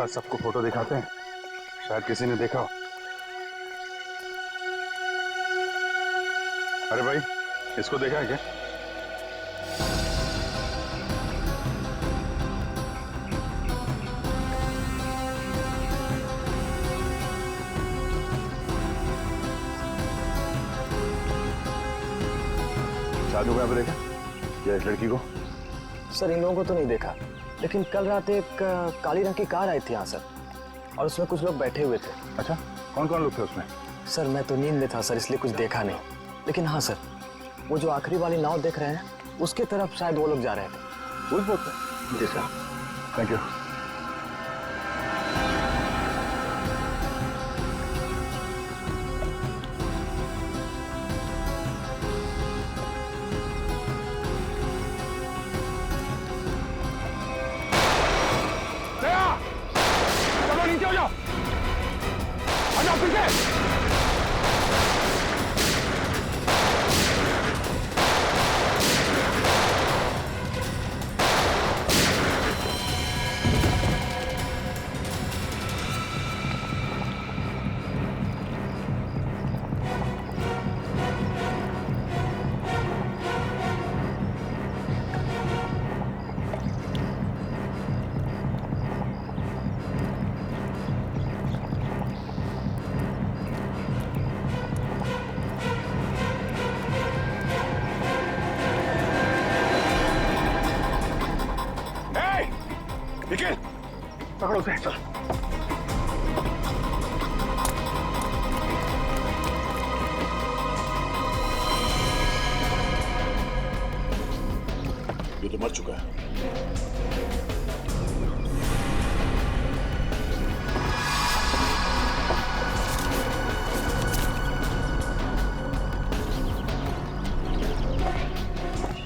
पास सबको फोटो दिखाते हैं, शायद किसी ने देखा हो। अरे भाई, इसको देखा है क्या? साधु को यहाँ पे देखा या इस लड़की को? सर, इन लोगों को तो नहीं देखा, लेकिन कल रात एक काली रंग की कार आई थी यहाँ सर, और उसमें कुछ लोग बैठे हुए थे। अच्छा, कौन कौन लोग थे उसमें? सर, मैं तो नींद में था सर, इसलिए कुछ देखा नहीं, लेकिन हाँ सर, वो जो आखिरी वाली नाव देख रहे हैं, उसके तरफ शायद वो लोग जा रहे थे। उस बोट पे? जी सर। Thank you. चलो नीचे हो जाओ, आ जाओ पीछे। निखिल, पकड़ो उसे, चलो। ये तो मर चुका है।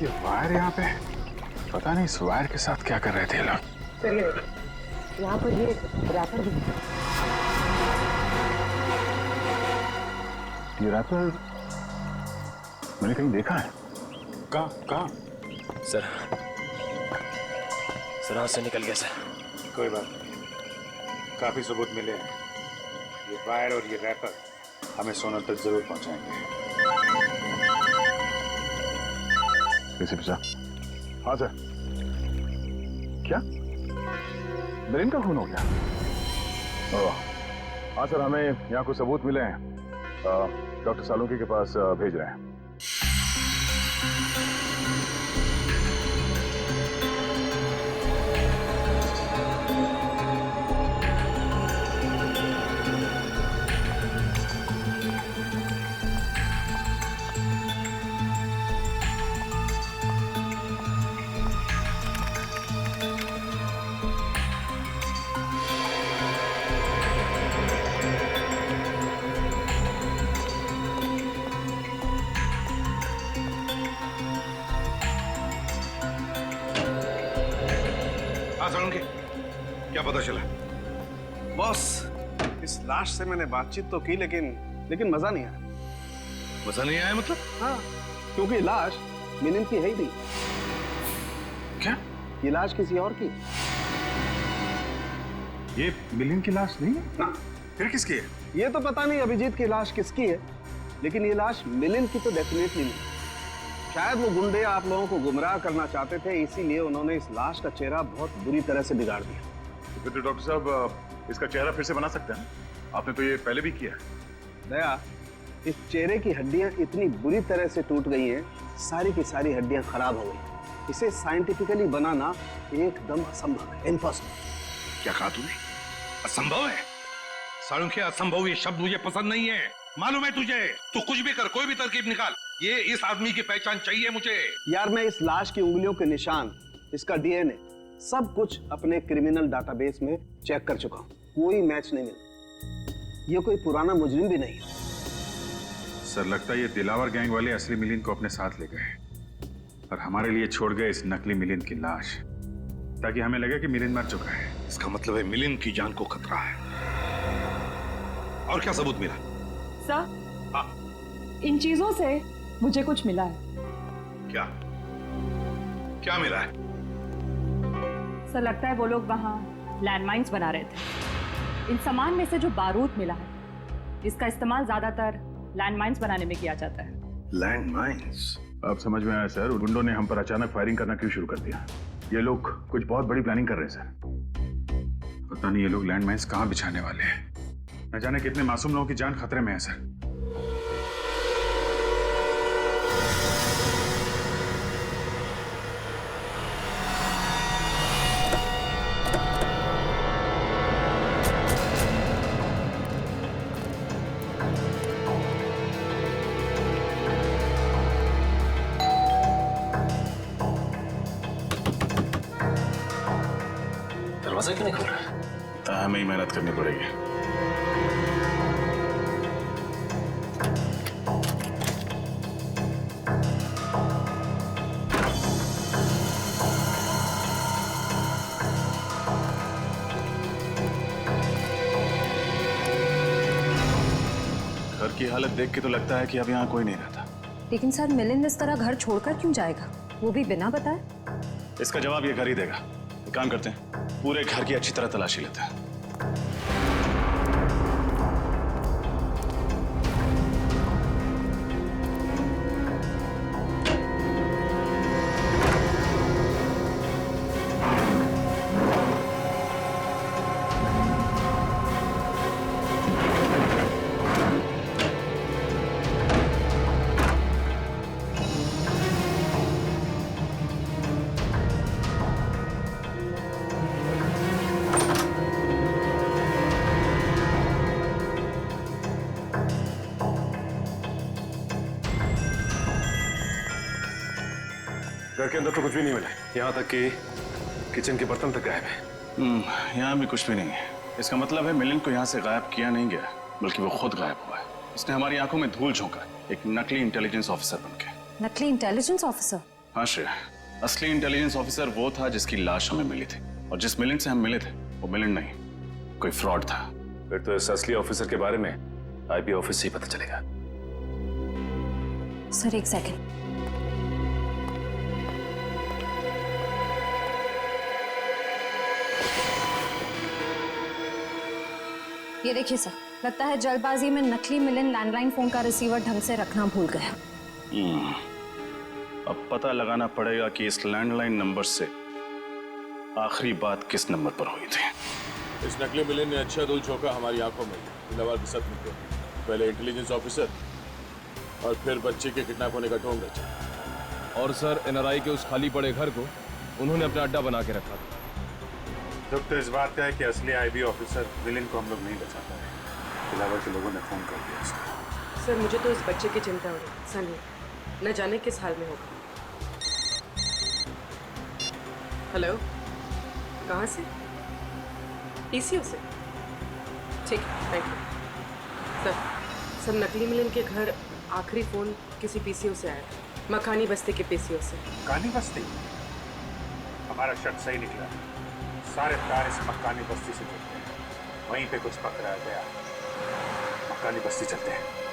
ये वायर यहाँ पे, पता नहीं इस वायर के साथ क्या कर रहे थे लोग। यहाँ पर ये रैपर भी है। ये रैपर मैंने कहीं देखा है। कहाँ? सर, हाथ से निकल गया सर। कोई बात नहीं, काफी सबूत मिले हैं। ये वायर और ये रैपर हमें सोनल तक जरूर पहुंचाएंगे। एसीपी साहब। हाँ सर। क्या मिलिंद का खून हो गया? हाँ सर, हमें यहाँ कुछ सबूत मिले हैं, डॉक्टर सालुंकी के पास भेज रहे हैं। सालुंकी, क्या पता चला? बॉस, इस लाश से मैंने बातचीत तो की, लेकिन मजा नहीं आया। मजा नहीं आया मतलब? हाँ, क्योंकि लाश मिलिंद की है ही नहीं। क्या? ये लाश किसी और की। ये मिलिंद की लाश नहीं है? ना, फिर किसकी है? ये तो पता नहीं अभिजीत की लाश किसकी है, लेकिन ये लाश मिलिंद की तो डेफिनेटली नहीं। शायद वो गुंडे आप लोगों को गुमराह करना चाहते थे, इसीलिए उन्होंने इस लाश का चेहरा बहुत बुरी तरह से बिगाड़ दिया। फिर तो डॉक्टर साहब इसका चेहरा फिर से बना सकते हैं, आपने तो ये पहले भी किया है। दया, इस चेहरे की हड्डियां इतनी बुरी तरह से टूट गई हैं, सारी की सारी हड्डियां खराब हो गई। इसे साइंटिफिकली बनाना एकदम असंभव है, इम्पॉसिबल। क्या कहा तूने? असंभव है? सालुंकी, असंभव ये शब्द मुझे पसंद नहीं है। मालूम है तुझे, तू कुछ भी कर, कोई भी तरकीब निकाल, ये इस आदमी की पहचान चाहिए मुझे। यार, मैं इस लाश की उंगलियों के निशान, इसका डीएनए, सब कुछ अपने क्रिमिनल डाटाबेस में चेक कर चुका हूं, कोई मैच नहीं मिला। ये कोई पुराना मुजरिम भी नहीं। सर, लगता है ये दिलावर गैंग वाले असली मिलिंद को अपने साथ ले गए और हमारे लिए छोड़ गए इस नकली मिलिंद की लाश, ताकि हमें लगे कि मिलिंद मर चुका है। इसका मतलब है मिलिंद की जान को खतरा है। और क्या सबूत मिला? सर, हाँ, इन चीजों से मुझे कुछ मिला है। क्या? क्या मिला है? सर, लगता है वो लोग वहां लैंडमाइंस बना रहे थे। इन सामान में से जो बारूद मिला है, इसका इस्तेमाल ज्यादातर लैंडमाइंस बनाने में किया जाता है। Land mines. अब समझ में आया सर, गुंडों ने हम पर अचानक फायरिंग करना क्यों शुरू कर दिया। ये लोग कुछ बहुत बड़ी प्लानिंग कर रहे हैं सर। पता नहीं ये लोग लैंड माइन्स कहाँ बिछाने वाले हैं। न जाने कितने मासूम लोगों की जान खतरे में है सर। दरवाजा क्यों नहीं खुल रहा है? हमें ही मेहनत करनी पड़ेगी। घर की हालत देख के तो लगता है कि अब यहाँ कोई नहीं रहता। लेकिन सर, मिलिंद इस तरह घर छोड़कर क्यों जाएगा, वो भी बिना बताए? इसका जवाब ये घर ही देगा। एक काम करते हैं, पूरे घर की अच्छी तरह तलाशी लेते हैं। घर के अंदर तो कुछ भी नहीं मिला, यहाँ तक कि किचन के बर्तन तक गायब है। यहाँ भी कुछ भी नहीं है। इसका मतलब है मिलिंद को यहाँ से गायब किया नहीं गया, बल्कि वो खुद गायब हुआ है। उसने हमारी आंखों में धूल झोंका, एक नकली इंटेलिजेंस ऑफिसर बनके। नकली इंटेलिजेंस ऑफिसर? हाँ श्रेया, असली इंटेलिजेंस ऑफिसर वो था जिसकी लाश हमें मिली थी, और जिस मिलिंद से हम मिले थे वो मिलिंद नहीं, कोई फ्रॉड था। फिर तो इस असली ऑफिसर के बारे में आईबी ऑफिस से ही पता चलेगा। सर एक सेकंड। ये देखिए सर, लगता है जल्दबाजी में नकली मिलिंद लैंडलाइन फोन का रिसीवर ढंग से रखना भूल गया। अब पता लगाना पड़ेगा कि इस लैंडलाइन नंबर से आखिरी बात किस नंबर पर हुई थी। इस नकली मिलिंद ने अच्छा धूल झोंका हमारी आंखों में, जिंदाबाद की सदमे को। पहले इंटेलिजेंस ऑफिसर और फिर बच्चे के किडनैप होने का ढोंग रचा। और सर, एनआरआई के उस खाली पड़े घर को उन्होंने अपना अड्डा बना के रखा था। दुख तो इस बात का है कि असली आईबी ऑफिसर मिलिंद को हम लोग नहीं बचा पाए। दिलावर के लोगों ने फोन कर दिया उसको। सर मुझे तो इस बच्चे की चिंता हो रही। सनी न जाने किस हाल में होगा। हेलो, कहाँ से? पीसीओ से? ठीक है, थैंक यू। सर नकली मिलिंद के घर आखिरी फोन किसी पीसीओ से आया था, मखानी बस्ती के पीसीओ से। मकानी बस्ती? हमारा शक सही निकला। सारे तार इस मकानी बस्ती से जुड़ते हैं, वहीं पे कुछ पकड़ा गया। मकानी बस्ती चलते हैं।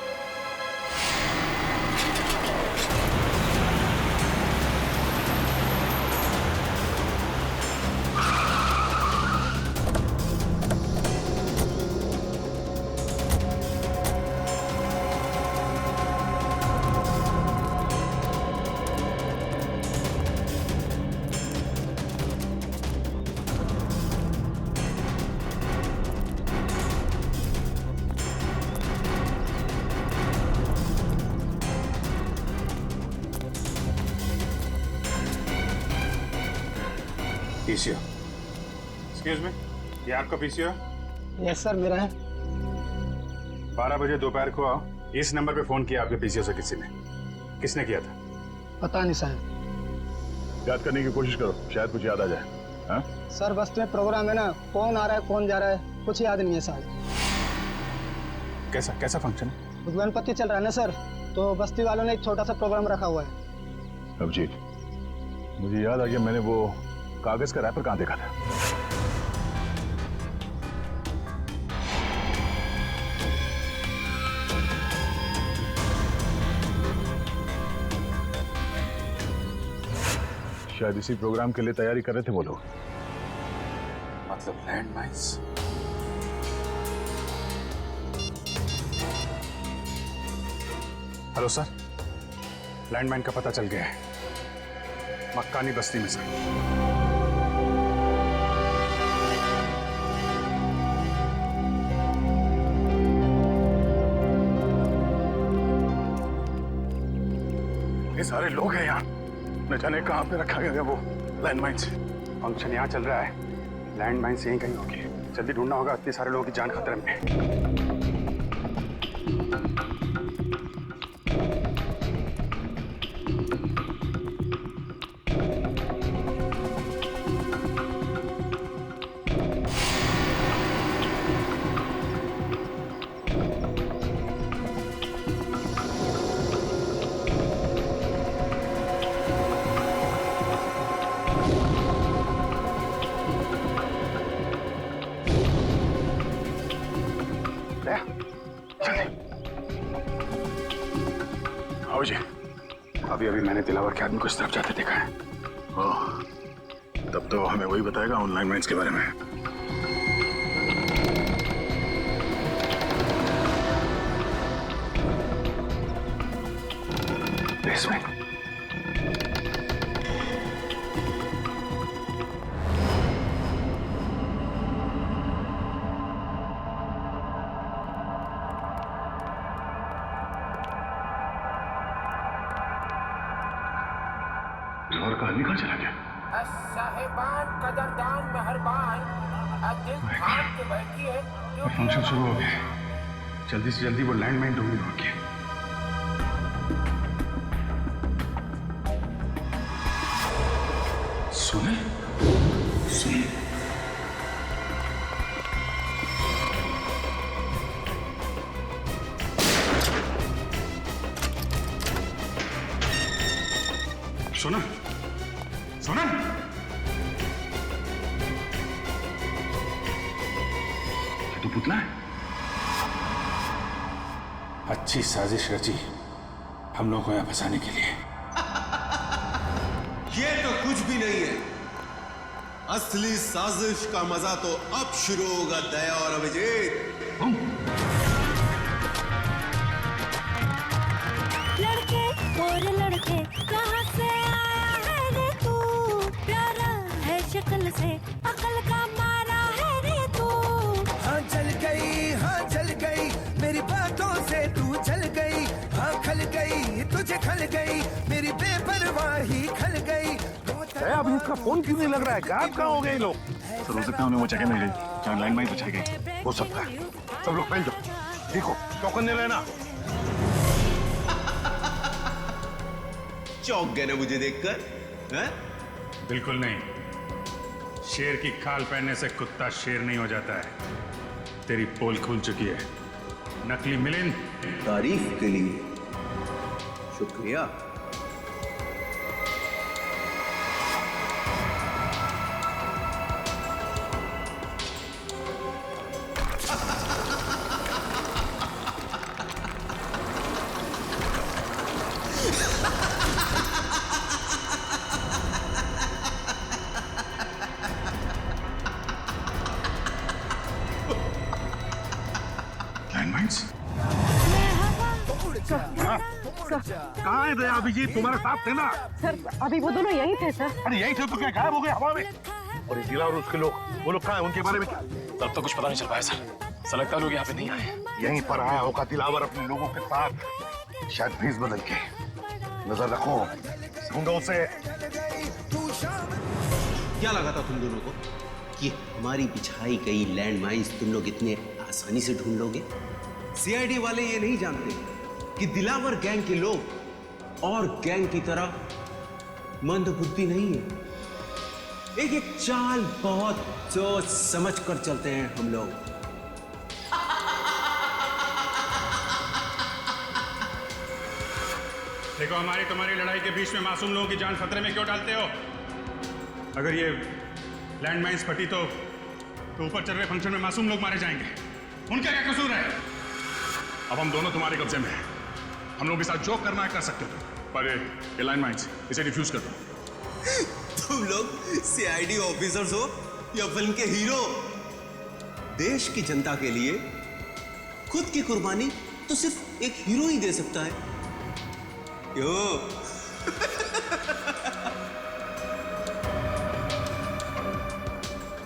पीसीओ, एक्सक्यूज मी, ये आपका पीसीओ है? यस सर, मेरा है। 12 बजे दोपहर को आओ। इस नंबर पे फोन किया आपके पीसीओ से किसी ने? किसने किया था? पता नहीं साहब। याद करने की कोशिश करो, शायद कुछ याद आ जाए। हाँ? सर बस्ती में प्रोग्राम है ना, कौन आ रहा है कौन जा रहा है कुछ याद नहीं है साहब। कैसा कैसा फंक्शन है? गणपति चल रहा है ना सर, तो बस्ती वालों ने एक छोटा सा प्रोग्राम रखा हुआ है। अभिजीत, मुझे याद आ गया, मैंने वो कागज का रैपर कहाँ देखा था? शायद इसी प्रोग्राम के लिए तैयारी कर रहे थे वो लोग। मतलब land mines. Hello sir, landmine का पता चल गया है, मक्कानी बस्ती में सर। ये सारे लोग हैं यहाँ, न जाने कहाँ पे रखा गया है वो लैंडमाइंस। फंक्शन यहाँ चल रहा है, लैंडमाइंस यहीं कहीं होगी, जल्दी ढूंढना होगा, इतने सारे लोगों की जान खतरे में है। आओ जी, अभी मैंने दिलावर के आदमी को इस तरफ जाते देखा है। ओह, तब तो हमें वही बताएगा ऑनलाइन माइंस के बारे में। बेसमेंट। और का आदमी कहाँ चला गया? साहिबान कदरदान मेहरबान दिल थाम के बैठिए। फंक्शन शुरू हो गया, जल्दी से जल्दी वो लैंडमाइन ढूंढ लो। सुने सुने सुना सुना तो पुतला है। अच्छी साजिश रची हम लोगों को यहाँ फंसाने के लिए। ये तो कुछ भी नहीं है, असली साजिश का मजा तो अब शुरू होगा दया और अभिजीत। लड़के और लड़के कहाँ से आया है रे तू, प्यारा है शक्ल से अकल का मारा है रे तू। हाँ जल गई मेरी बातों से तू जल गई। हाँ खल गई तुझे खल गई मेरी बेपरवाही खल गई। अभी इसका फोन क्यों नहीं लग रहा है? गायब कहाँ हो गए लोग? सर हो सकता है उन्हें वो जगह मिल गई जहाँ लैंडमाइन बचाई गई। हो सकता है। सब लोग फैल जाओ, देखो टोकन नहीं लेना। चौंक गए ना मुझे देखकर? हैं? बिल्कुल नहीं, शेर की खाल पहनने से कुत्ता शेर नहीं हो जाता है। तेरी पोल खुल चुकी है नकली मिलिंद। तारीफ के लिए शुक्रिया। कहाँ है दया अभिजीत? तुम्हारे साथ थे ना? सर अभी वो दोनों यही थे सर। अरे यही थे तो क्या गायब हो गए हवा में? और ये दिला और उसके लोग, वो लोग कहाँ हैं? उनके बारे में क्या? तब तो कुछ पता नहीं चल पाया सर। लगता है लोग यहाँ पे नहीं आए। यहीं पर आया होगा दिलावर अपने लोगों के साथ, शायद भेस बदल के। नजर रखो, ढूंढो उसे। क्या लगा था तुम दोनों को कि हमारी बिछाई गई लैंडमाइंस तुम लोग इतने आसानी से ढूंढ लोगे? सीआईडी वाले ये नहीं जानते कि दिलावर गैंग के लोग और गैंग की तरह मंदबुद्धि नहीं है। एक एक चाल बहुत सोच समझ कर चलते हैं हम लोग। देखो, हमारी तुम्हारी लड़ाई के बीच में मासूम लोगों की जान खतरे में क्यों डालते हो? अगर ये लैंडमाइंस फटी तो ऊपर चल रहे फंक्शन में मासूम लोग मारे जाएंगे। उनका क्या कसूर है? अब हम दोनों तुम्हारे कब्जे में हैं। हम लोग के साथ जो करना है कर सकते हो, पर ये लैंडमाइंस इसे डिफ्यूज कर दो। तुम लोग सीआईडी ऑफिसर्स हो या फिल्म के हीरो देश की जनता के लिए खुद की कुर्बानी तो सिर्फ एक हीरो ही दे सकता है। क्यों?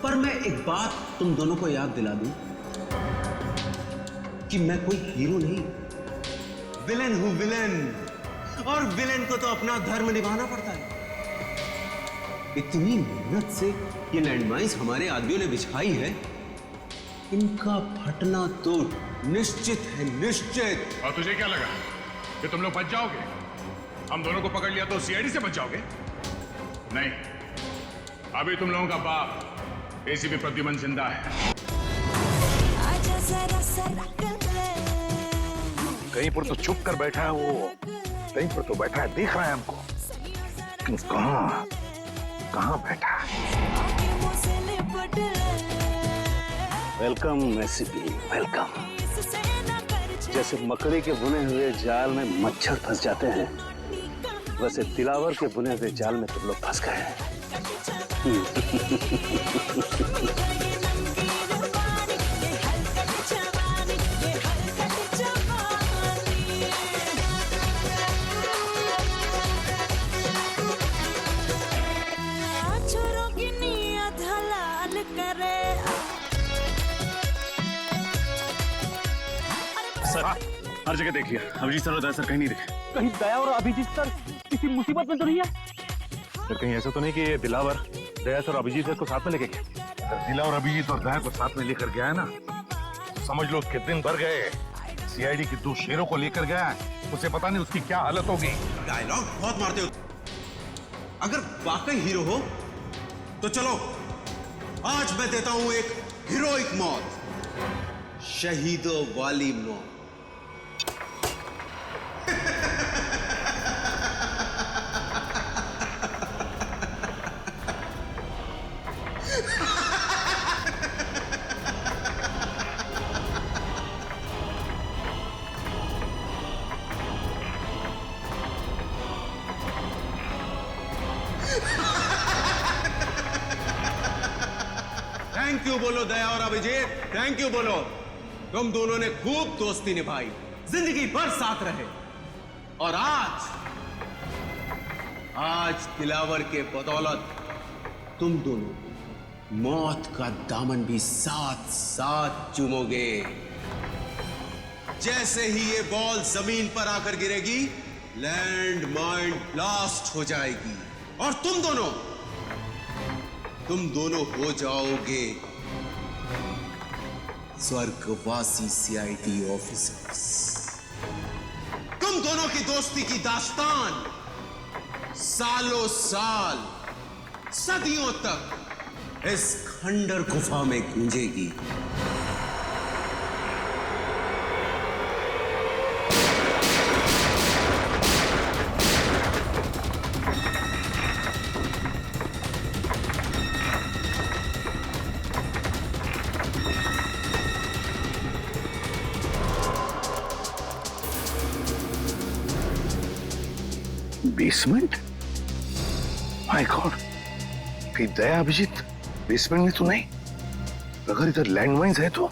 पर मैं एक बात तुम दोनों को याद दिला दूं कि मैं कोई हीरो नहीं, विलेन हूं, विलेन। और विलेन को तो अपना धर्म निभाना पड़ता है। इतनी मेहनत से ये लैंडमाइंस हमारे आदमियों ने बिछाई है, इनका फटना तो निश्चित है, निश्चित। और तुझे क्या लगा कि तुम लोग बच जाओगे? हम दोनों को पकड़ लिया तो सीआईडी से बच जाओगे? नहीं, अभी तुम लोगों का बाप एसीपी प्रद्युमन जिंदा है। कहीं पर तो छुप कर बैठा है वो, कहीं पर तो बैठा है, देख रहा है हमको, लेकिन कहाँ बैठा है? Welcome ACP, welcome. जैसे मकड़ी के बुने हुए जाल में मच्छर फंस जाते हैं, वैसे दिलावर के बुने हुए जाल में तुम लोग फंस गए हैं। सर, हर जगह देखिए, अभिजीत सर और दया सर कहीं नहीं दिखे। कहीं दया और अभिजीत सर किसी मुसीबत में तो नहीं है? सर कहीं ऐसा तो नहीं कि ये दिलावर दया सर और अभिजीत सर को साथ में लेके गया? अगर दिलावर अभिजीत और दया को साथ में लेकर गया है ना, तो समझ लो उसके दिन भर गए। सीआईडी की 2 शेरों को लेकर गया है, उसे पता नहीं उसकी क्या हालत होगी। डायलॉग बहुत मारते हो। अगर वाकई हीरो हो तो चलो, आज मैं देता हूं एक हीरोइक मौत, शहीदों वाली मौत। थैंक यू बोलो दया और अभिजीत, थैंक यू बोलो। तुम दोनों ने खूब दोस्ती निभाई, जिंदगी भर साथ रहे, और आज दिलावर के बदौलत तुम दोनों मौत का दामन भी साथ साथ चूमोगे। जैसे ही ये बॉल जमीन पर आकर गिरेगी, लैंड माइन ब्लास्ट हो जाएगी और तुम दोनों हो जाओगे स्वर्गवासी सीआईडी ऑफिसर्स। तुम दोनों की दोस्ती की दास्तान सालों साल, सदियों तक इस खंडर गुफा में गूंजेगी। बेसमेंट? माय गॉड, फिर दया अभिजीत बेसमेंट में तो नहीं? अगर इधर लैंडमाइंस है तो?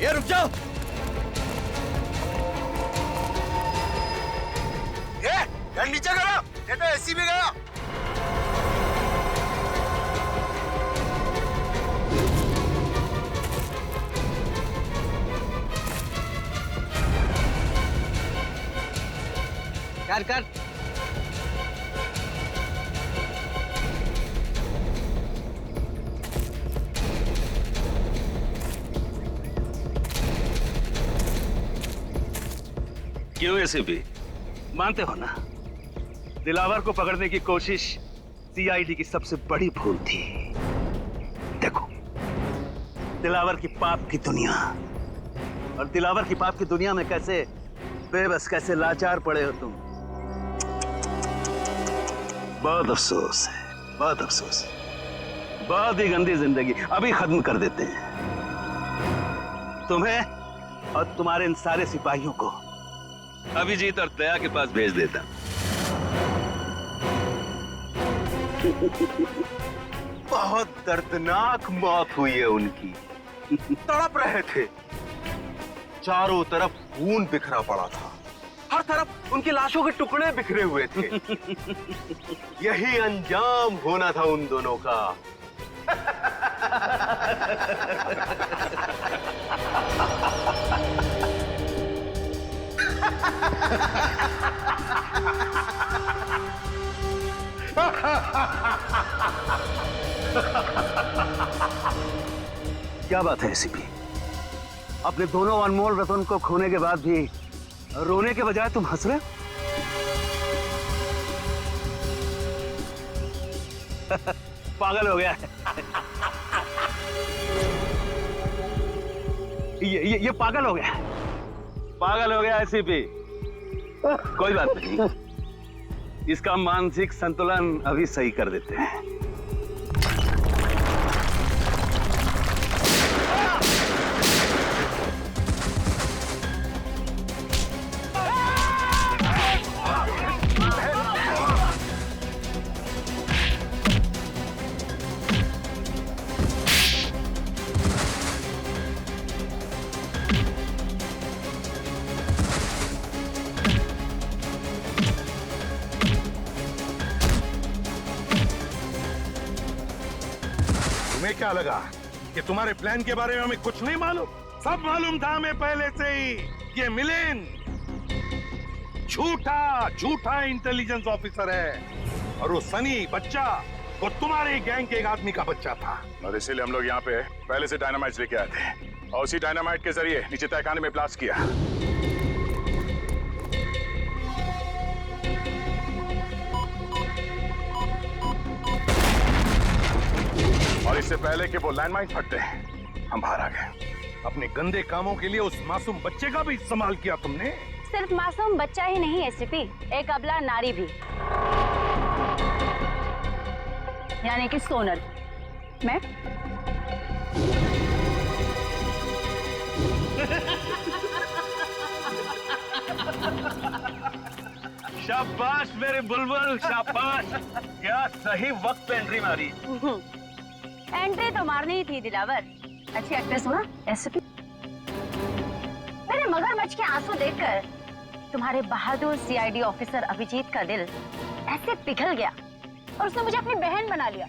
ये रुक जाओ। ये नीचे करो, ये तो एसी भी गया। कर क्यों एसीपी, मानते हो ना, दिलावर को पकड़ने की कोशिश सीआईडी की सबसे बड़ी भूल थी। देखो, दिलावर की पाप की दुनिया, और दिलावर की पाप की दुनिया में कैसे बेबस, कैसे लाचार पड़े हो तुम। बहुत अफसोस है, बहुत अफसोस है। बहुत ही गंदी जिंदगी अभी खत्म कर देते हैं। तुम्हें और तुम्हारे इन सारे सिपाहियों को अभिजीत और दया के पास भेज देता। बहुत दर्दनाक मौत हुई है उनकी। तड़प रहे थे, चारों तरफ खून बिखरा पड़ा था, हर तरफ उनकी लाशों के टुकड़े बिखरे हुए थे। यही अंजाम होना था उन दोनों का। क्या बात है एसीपी, अपने दोनों अनमोल रतन को खोने के बाद भी रोने के बजाय तुम हंस रहे हो? पागल हो गया है। ये पागल हो गया, पागल हो गया एसीपी। कोई बात नहीं, इसका मानसिक संतुलन अभी सही कर देते हैं। तुम्हें क्या लगा कि तुम्हारे प्लान के बारे में हमें कुछ नहीं मालूम? सब मालूम था हमें पहले से ही। ये मिलिंद झूठा इंटेलिजेंस ऑफिसर है, और वो सनी बच्चा वो तुम्हारे गैंग के एक आदमी का बच्चा था। और इसीलिए हम लोग यहाँ पे पहले से डायनामाइट लेके आए थे, और उसी डायनामाइट के जरिए नीचे तहखाने में ब्लास्ट किया। और इससे पहले कि वो लैंडमाइन फटते हम बाहर आ गए। अपने गंदे कामों के लिए उस मासूम बच्चे का भी इस्तेमाल किया तुमने। सिर्फ मासूम बच्चा ही नहीं एसपी, एक अबला नारी भी, यानी कि सोनल। मैं शाबाश मेरे बुलबुल, शाबाश। क्या सही वक्त पे एंट्री मारी। एंट्री तो मारनी ही थी दिलावर। अच्छी एक्ट्रेस हुआ एसपी। मेरे मगरमच्छ के आंसू देखकर तुम्हारे बहादुर सीआईडी ऑफिसर अभिजीत का दिल ऐसे पिघल गया और उसने मुझे अपनी बहन बना लिया।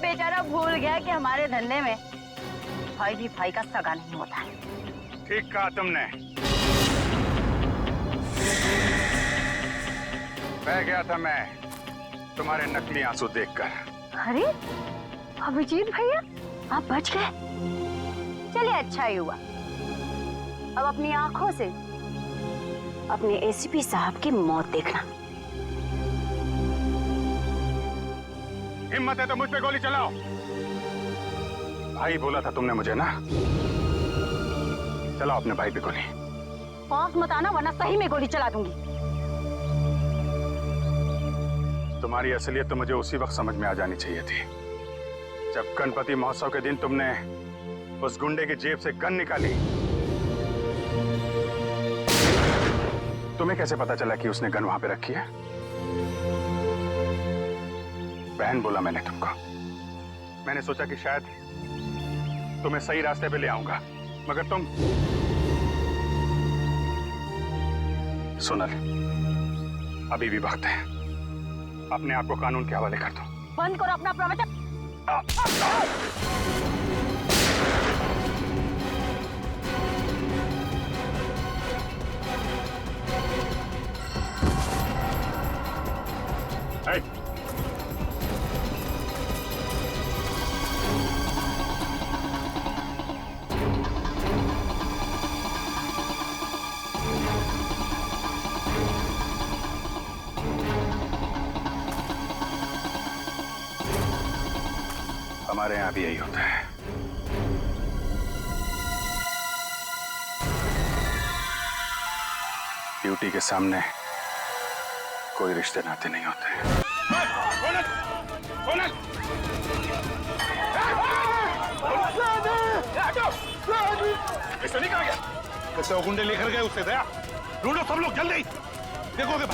बेचारा भूल गया कि हमारे धंधे में भाई भी भाई का सगा नहीं होता है। ठीक कहा तुमने। बह गया था मैं तुम्हारे नकली आंसू देखकर। अरे अभिजीत भैया, आप बच गए। चलिए अच्छा ही हुआ। अब अपनी आंखों से अपने एसीपी साहब की मौत देखना। हिम्मत है तो मुझ पे गोली चलाओ। भाई बोला था तुमने मुझे ना, चलाओ अपने भाई पे गोली। पास मत आना वरना सही में गोली चला दूंगी। तुम्हारी असलियत तो मुझे उसी वक्त समझ में आ जानी चाहिए थी, जब गणपति महोत्सव के दिन तुमने उस गुंडे की जेब से गन निकाली। तुम्हें कैसे पता चला कि उसने गन वहां पे रखी है? बहन बोला मैंने तुमको। मैंने सोचा कि शायद तुम्हें सही रास्ते पे ले आऊंगा, मगर तुम। सोनल, अभी भी वक्त है, अपने आप को कानून के हवाले कर दो। बंद करो अपना प्रवचन। Hey! हमारे यहाँ भी यही होता है। ड्यूटी के सामने कोई रिश्ते नाते नहीं होते। ऐसा नहीं कहा गया। कैसे वो गुंडे लेकर गए उससे दया? ढूंढो सब लोग जल्दी। देखोगे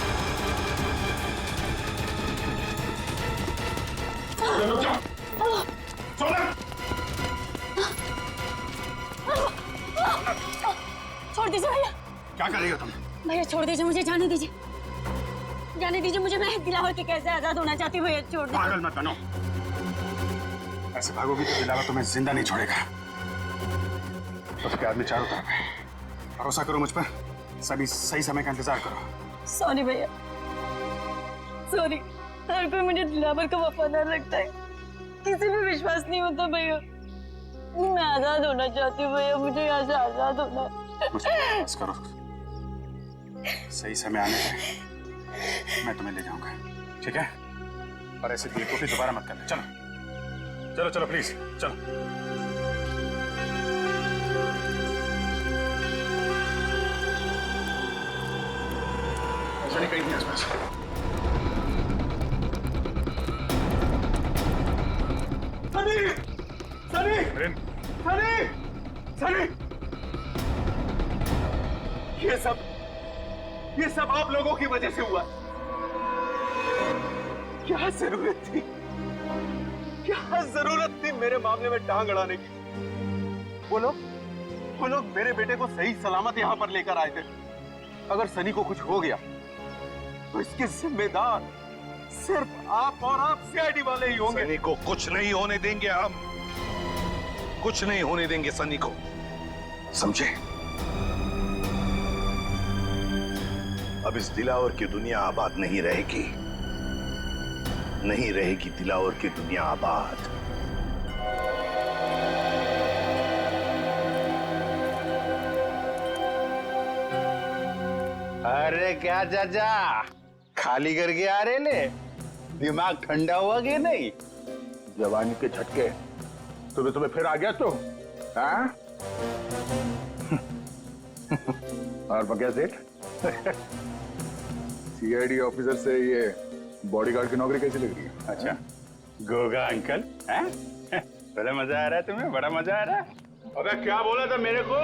छोड़ दीजिए भैया। क्या करेगा तुम? भैया छोड़ दीजिए, मुझे जाने दीजिए, जाने दीजिए मुझे। मैं दिलावर के कैसे आजाद होना चाहती हूँ भैया, छोड़ दीजिए। पागल मत बनो। ऐसे भागोगी तो दिलावर तुम्हें जिंदा नहीं छोड़ेगा। उसके आदमी चारों तरफ है। भरोसा करो मुझ पर, सभी सही समय का इंतजार करो। सॉरी भैया, सॉरी। हर कोई मुझे दिलावर का वफादार लगता है, किसी पे विश्वास नहीं होता भैया। मैं आजाद होना चाहती हूँ भैया, मुझे यहाँ से आजाद होना है। बस करो, सही समय आने पे मैं तुम्हें ले जाऊंगा, ठीक है? और ऐसे बेवकूफी दोबारा मत करना। चलो चलो चलो प्लीज चलो। सनी कहीं नहीं आसपास। सनी! सनी! सनी! सनी! ये सब आप लोगों की वजह से हुआ। क्या जरूरत थी, क्या जरूरत थी मेरे मामले में टांग अड़ाने की? वो लोग मेरे बेटे को सही सलामत यहां पर लेकर आए थे। अगर सनी को कुछ हो गया तो इसके जिम्मेदार सिर्फ आप और आप सीआईडी वाले ही होंगे। सनी को कुछ नहीं होने देंगे हम, कुछ नहीं होने देंगे सनी को, समझे? अब इस दिलावर की दुनिया आबाद नहीं रहेगी, नहीं रहेगी दिलावर की दुनिया आबाद। अरे क्या चाचा, खाली करके आ रहे ले? दिमाग ठंडा हुआ कि नहीं? जवानी के झटके तुम्हें फिर आ गया तो? हाँ? और बगैर सेठ सीआईडी ऑफिसर से ये बॉडीगार्ड की नौकरी कैसी लग रही है? अच्छा, गोगा अंकल, हैं? बड़ा मजा आ रहा है तुम्हें? बड़ा मजा आ रहा है? अबे क्या बोला था मेरे को?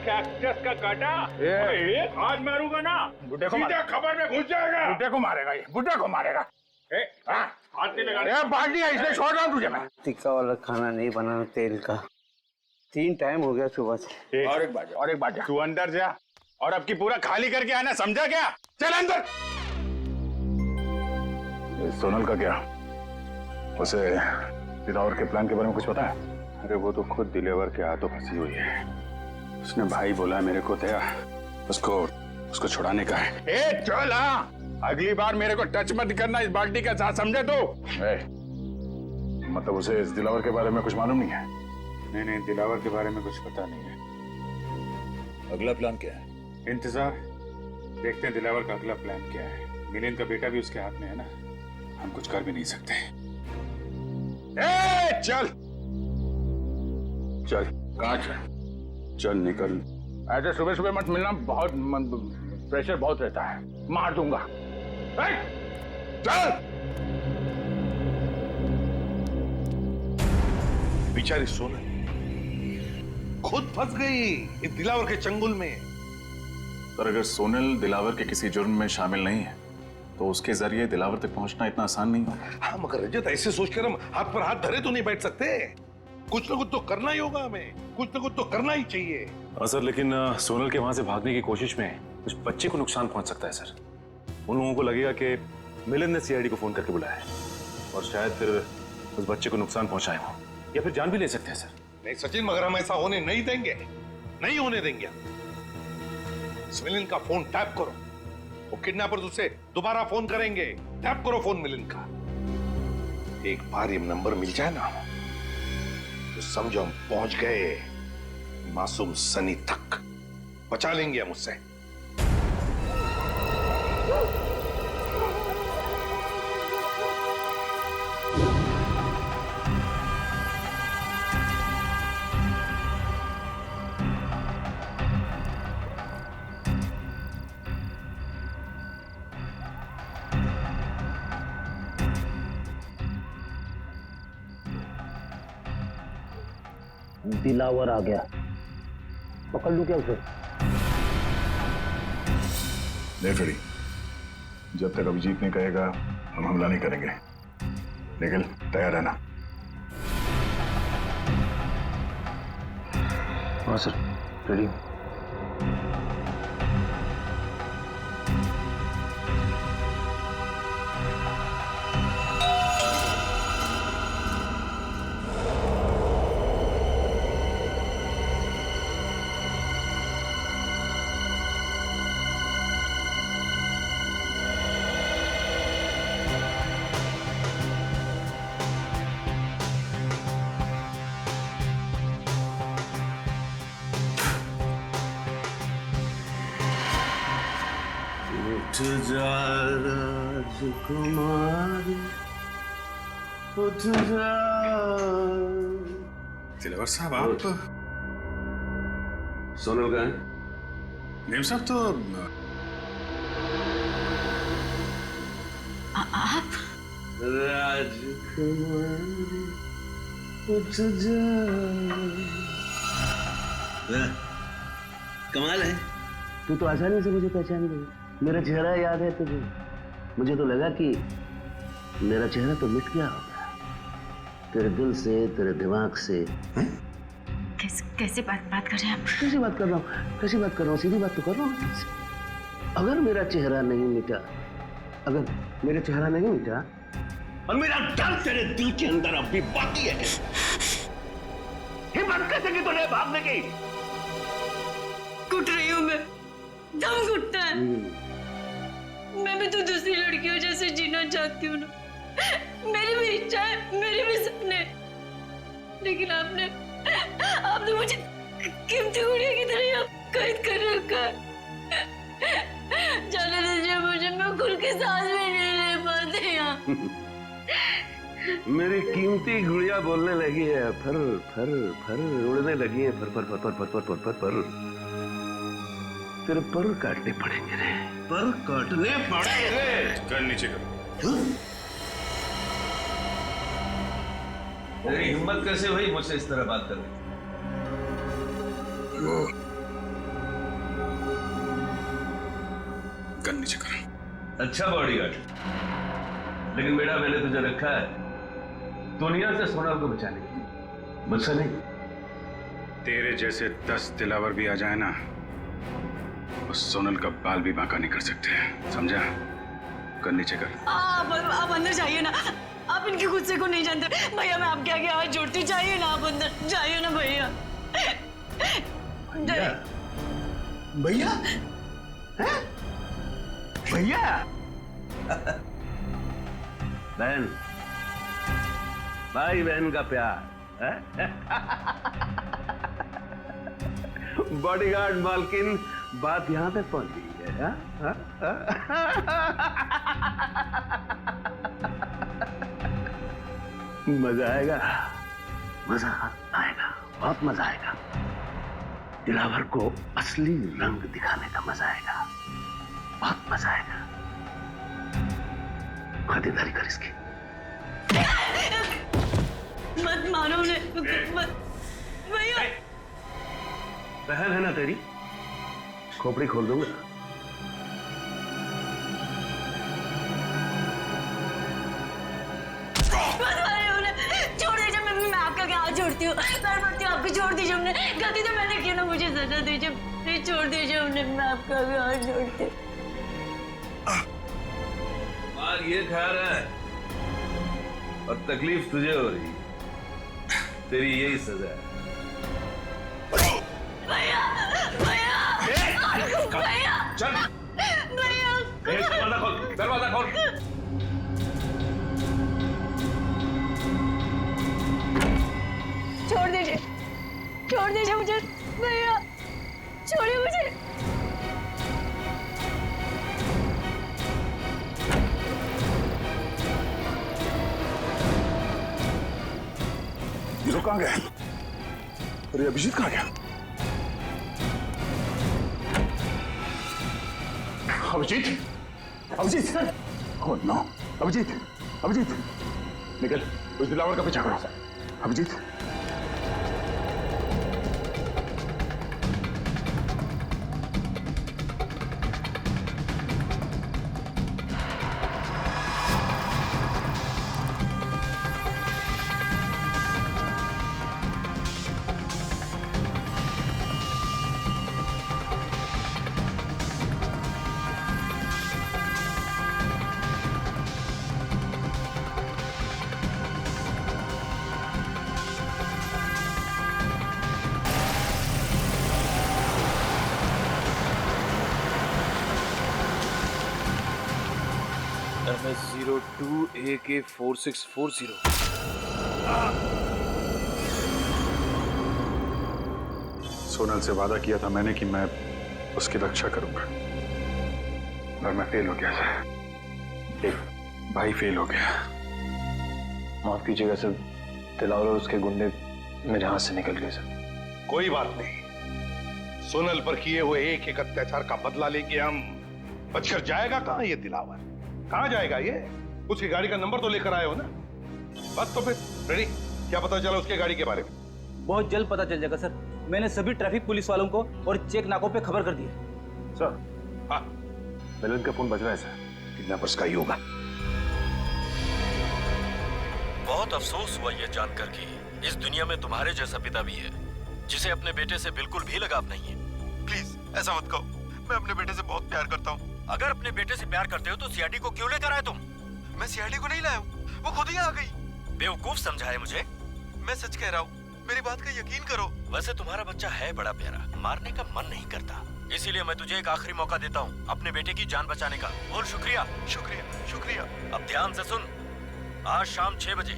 कैक्टस का कांटा? एक हाथ मारूंगा ना, बुड्ढे को सीधा खबर में घुस जाएगा। बुड्ढे को मारेगा ये, बुड्ढे को मारेगा। हाथ नहीं लगा। बाल्टी है, इसलिए छोड़ रहा हूँ तुझे मैं। टिक्का वाला खाना नहीं बनाना तेल का। 3 टाइम हो गया सुबह से। और एक बात तू अंदर जा और अब की पूरा खाली करके आना, समझा क्या? चल अंदर। सोनल का क्या? उसे दिलावर के प्लान के बारे में कुछ पता है? अरे वो तो खुद दिलेवर के हाथों फंसी हुई है। उसने भाई बोला मेरे को दया, उसको छुड़ाने का है। ए चल, हाँ अगली बार मेरे को टच मत करना इस बाल्टी का साथ, समझे तो? मतलब उसे इस दिलावर के बारे में कुछ मालूम नहीं है? नहीं, दिलावर के बारे में कुछ पता नहीं है। अगला प्लान क्या है? इंतजार, देखते हैं दिलावर का अगला प्लान क्या है। मिलिंद का बेटा भी उसके हाथ में है ना, हम कुछ कर भी नहीं सकते। ए चल चल। कहाँ चल निकल। ऐसे सुबह सुबह मत मिलना, बहुत प्रेशर बहुत रहता है, मार दूंगा। चल। बेचारी सोनल खुद फंस गई इस दिलावर के चंगुल में। पर अगर सोनल दिलावर के किसी जुर्म में शामिल नहीं है तो उसके जरिए दिलावर तक पहुंचना इतना आसान नहीं होगा। हाँ मगर रजत, ऐसे सोचकर हम हाथ पर हाथ धरे तो नहीं बैठ सकते। कुछ ना कुछ तो करना ही होगा हमें, कुछ ना कुछ तो करना ही चाहिए। सर, लेकिन सोनल के वहां से भागने की कोशिश में उस बच्चे को नुकसान पहुंच सकता है सर। उन लोगों को लगेगा कि मिलिंद ने सीआईडी को फोन करके बुलाया है और शायद फिर उस बच्चे को नुकसान पहुंचाए हो या फिर जान भी ले सकते हैं सर। नहीं सचिन, मगर हम ऐसा होने नहीं देंगे, नहीं होने देंगे। मिलिंद का फोन टैप करो, वो किडनैपर्स उसे दोबारा फोन करेंगे। टैप करो फोन मिलिंद का। एक बार ये नंबर मिल जाए ना तो समझो हम पहुंच गए मासूम सनी तक। बचा लेंगे हम उससे। दिलावर आ गया, पकड़ लूं क्या उसे? नहीं फ्रेडी, जब तक अभिजीत नहीं कहेगा हम हमला नहीं करेंगे, लेकिन तैयार रहना। हाँ सर, रेडी। उठ जा राजकुमारी, उठ जा। दिलावर साहब आप? सोनल का है? नेम साहब तो आप? राजकुमारी उठ जा। कमाल है, तू तो आसानी से मुझे पहचान गई। मेरा चेहरा याद है तुझे? मुझे तो लगा कि मेरा चेहरा तो मिट गया होगा तेरे दिल से, तेरे दिमाग से। कैसे बात कर रहे हैं आप? कैसी बात कर रहा हूँ? कैसी बात कर रहा हूँ? सीधी बात तो कर रहा हूँ तुझसे। अगर मेरा चेहरा नहीं मिटा, अगर मेरा चेहरा नहीं मिटा और मेरा डर तेरे दिल के अंदर अब भी बाकी है, हिम्मत कैसे की तूने भागने की? घुट रही हूँ मैं, दम घुटता है। मैं भी तो दूसरी लड़कियों जैसे जीना चाहती हूँ ना। मेरी भी इच्छा है, मेरे भी सपने, लेकिन आपने मुझे कीमती गुड़िया की तरह कैद कर रखा है। जाने दीजिए मुझे, मैं खुल के सांस भी नहीं ले पाती यहाँ। मेरी कीमती गुड़िया बोलने लगी है, फर फर फर उड़ने लगी है, फर फर फर फर फर फर फर फर। तेरे पर काटने पड़ेंगे रे, पर काटने पड़ेंगे। कर नीचे कर। तेरी हिम्मत कैसे हुई मुझसे इस तरह बात करने की? कर नीचे कर। अच्छा बॉडीगार्ड, लेकिन बेटा मैंने तुझे रखा है दुनिया से सोनल को बचाने के लिए, मुझसे नहीं। तेरे जैसे 10 दिलावर भी आ जाए ना, उस सोनल का बाल भी बांका नहीं कर सकते, समझा? कर नीचे कर। आप अंदर जाइए ना, आप इनके गुस्से को नहीं जानते भैया। मैं आपके आगे हाथ जोड़ती, जाइए ना आप अंदर, जाइए ना भैया। भैया? भैया? बहन, भाई बहन का प्यार है? बॉडीगार्ड मालकिन, बात यहां तक पहुंच गई है। मजा आएगा, मजा आएगा, बहुत मजा आएगा। दिलावर को असली रंग दिखाने का मजा आएगा, बहुत मजा आएगा। खातिरदारी कर इसकी। मत मारो उन्हें, मत भैया। बहन है ना तेरी, खोपड़ी खोल दूंगा। छोड़ दीजिए, मैं आपका क्या हाथ जोड़ती हूँ, पैर पड़ती हूँ आपको, छोड़ दीजिए। हमने गलती तो मैंने की ना, मुझे सजा दीजिए प्लीज, छोड़ दीजिए उन्हें, मैं आपका भी हाथ जोड़ती हूँ। मार ये खा रहा है और तकलीफ तुझे हो रही, तेरी यही सजा है। भैया भैया भैया चल भैया, दरवाजा खोल, दरवाजा खोल। छोड़ दीजिए मुझे भैया, छोड़िए मुझे। ये लोग कहाँ गए? अरे अभिजीत कहाँ गया? अभिजीत, अभिजीत, ओह नो, अभिजीत, अभिजीत, निकल, उस दिलावर का पीछा करो। अभिजीत, MS02AK4640। सोनल से वादा किया था मैंने कि मैं उसकी रक्षा करूंगा, और मैं फेल हो गया सर। एक भाई फेल हो गया। माफ कीजिएगा सर, दिलावर और उसके गुंडे मेरे हाथ से निकल गए सर। कोई बात नहीं, सोनल पर किए हुए एक एक अत्याचार का बदला लेके हम। बचकर जाएगा कहां ये दिलावर? कहां जाएगा ये? उसकी गाड़ी का नंबर तो लेकर आए हो ना? बस तो फिर रेडी। क्या पता चला उसके गाड़ी के बारे में? बहुत जल्द पता चल जाएगा सर। मैंने सभी ट्रैफिक पुलिस वालों को और चेक नाकों पे खबर कर दी है। सर, हाँ, मिलन का फोन बज रहा है सर। किडनैपर्स का ही होगा। बहुत अफसोस हुआ ये जानकर कि इस दुनिया में तुम्हारे जैसा पिता भी है, जिसे अपने बेटे से बिल्कुल भी लगाव नहीं है। प्लीज ऐसा मत कहो, मैं अपने बेटे से बहुत प्यार करता हूँ। अगर अपने बेटे से प्यार करते हो तो सीआईडी को क्यों लेकर आए तुम? मैं सीआईडी को नहीं लाया हूँ, वो खुद ही आ गई। बेवकूफ समझा है मुझे? मैं सच कह रहा हूँ, मेरी बात का यकीन करो। वैसे तुम्हारा बच्चा है बड़ा प्यारा, मारने का मन नहीं करता, इसीलिए मैं तुझे एक आखिरी मौका देता हूँ अपने बेटे की जान बचाने का। बोल शुक्रिया। शुक्रिया शुक्रिया। अब ध्यान से सुन, आज शाम 6 बजे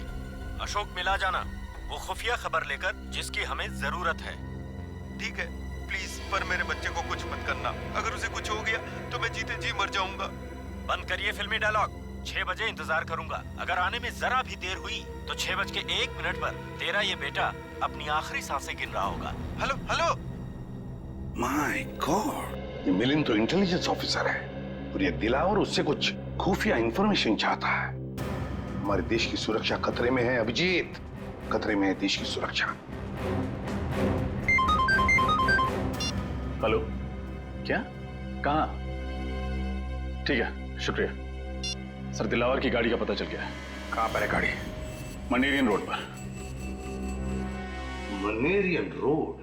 अशोक मिला जाना, वो खुफिया खबर लेकर जिसकी हमें जरूरत है। ठीक है, प्लीज, पर मेरे बच्चे को कुछ मत करना। अगर उसे कुछ हो गया तो मैं जीते जी मर जाऊंगा। बंद करिए फिल्मी डायलॉग। 6 बजे इंतजार करूंगा। अगर आने में जरा भी देर हुई तो 6:01 पर तेरा ये बेटा अपनी आखिरी सांसें गिन रहा होगा। Hello hello. माय गॉड, ये मिलिंद तो इंटेलिजेंस ऑफिसर है और ये दिलावर उससे कुछ खुफिया इंफॉर्मेशन चाहता है। हमारे देश की सुरक्षा खतरे में है अभिजीत, खतरे में है देश की सुरक्षा। हेलो, क्या? कहाँ? ठीक है, शुक्रिया सर। दिलावर की गाड़ी का पता चल गया है। कहाँ पर है गाड़ी? मनेरियन रोड पर। मनेरियन रोड?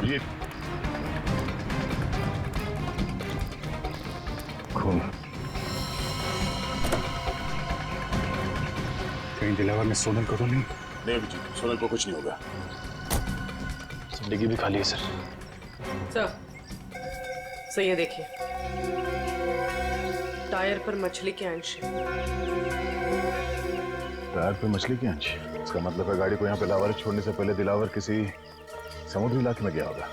ये खून कहीं दिलावर में सोनल को तो नहीं? नहीं अभिजीत, सोनल को कुछ नहीं होगा। डिग्गी भी खाली है सर। सर ये देखिए, टायर पर मछली के अंश। टायर पे मछली की अंश? इसका मतलब है गाड़ी को यहाँ पे लावारिस छोड़ने से पहले दिलावर किसी समुद्री इलाके में गया होगा।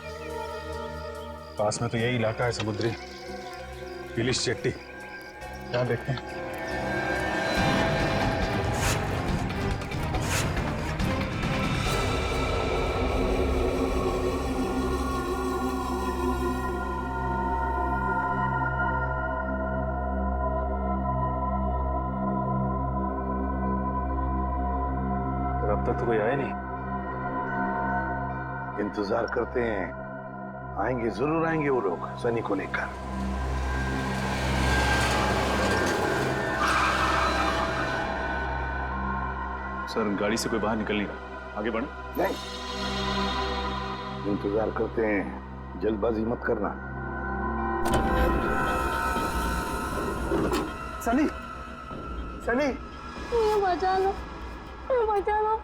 पास में तो यही इलाका है समुद्री, पिलिश चेट्टी। यहाँ देखते हैं। अब तक तो कोई आया नहीं। इंतजार करते हैं, आएंगे, जरूर आएंगे वो लोग सनी को लेकर। सर, गाड़ी से कोई बाहर निकल नहीं रहा, आगे बढ़े? नहीं, इंतजार करते हैं, जल्दबाजी मत करना। सनी, सनी, बचा लो, बचा लो।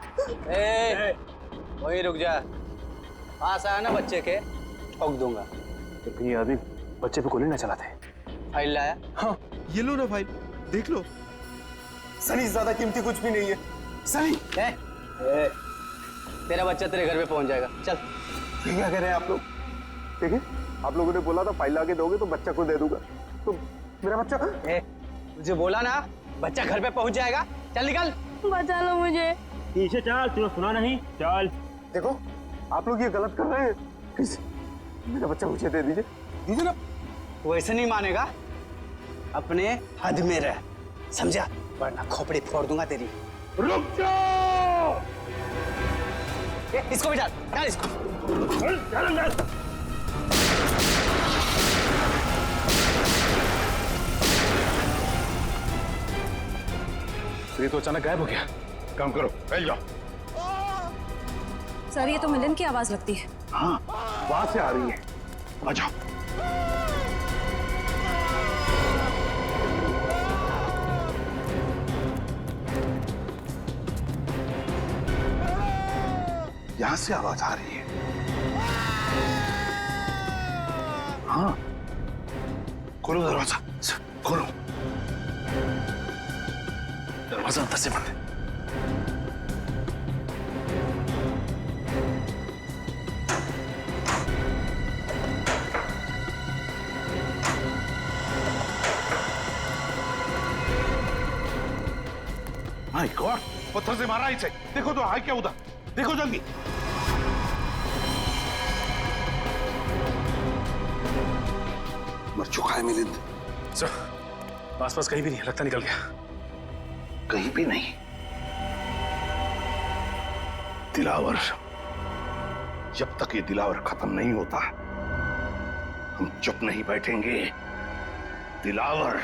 वही रुक जा, पास आया ना बच्चे के, ठोक दूंगा। तो ये आदमी बच्चे पे गोली ना चलाते। फाइल लाया? हाँ, ये लो ना फाइल, देख लो। सनी, ज्यादा कीमती कुछ भी नहीं है। सनी, तेरा बच्चा तेरे घर पे पहुंच जाएगा। चल। ये क्या कह रहे हैं आप लोग? ठीक है, आप लोगों ने बोला था फाइल लाके दोगे तो बच्चा को दे दूंगा, तो मेरा बच्चा? तुझे बोला ना, बच्चा घर पे पहुंच जाएगा। चल निकल। बचा लो मुझे। पीछे चल, तुझे सुना नहीं? चल। देखो, आप लोग ये गलत कर रहे हैं। प्लीज मेरा बच्चा मुझे दे दीजिए, दीजिए ना। वैसे नहीं मानेगा, अपने हद में रह, समझा? वरना खोपड़ी फोड़ दूंगा तेरी। रुक जाओ! इसको भी डाल, डाल इसको। चल अंदर। ये तो अचानक गायब हो गया। काम करो, फैल जाओ। सर, ये तो मिलन की आवाज लगती है। हाँ, वहां से आ रही है। आ जाओ। यहां से आवाज आ रही है। हाँ, खोलो दरवाजा, खोलो। दरवाजा अंदर से बंद है। माय गॉड, पत्थर से मारा इसे। देखो तो है क्या उधर, देखो जल्दी। मर चुका है मिलिंद। सर, आसपास कहीं भी नहीं है, लगता निकल गया। कहीं भी नहीं। दिलावर, जब तक ये दिलावर खत्म नहीं होता हम चुप नहीं बैठेंगे। दिलावर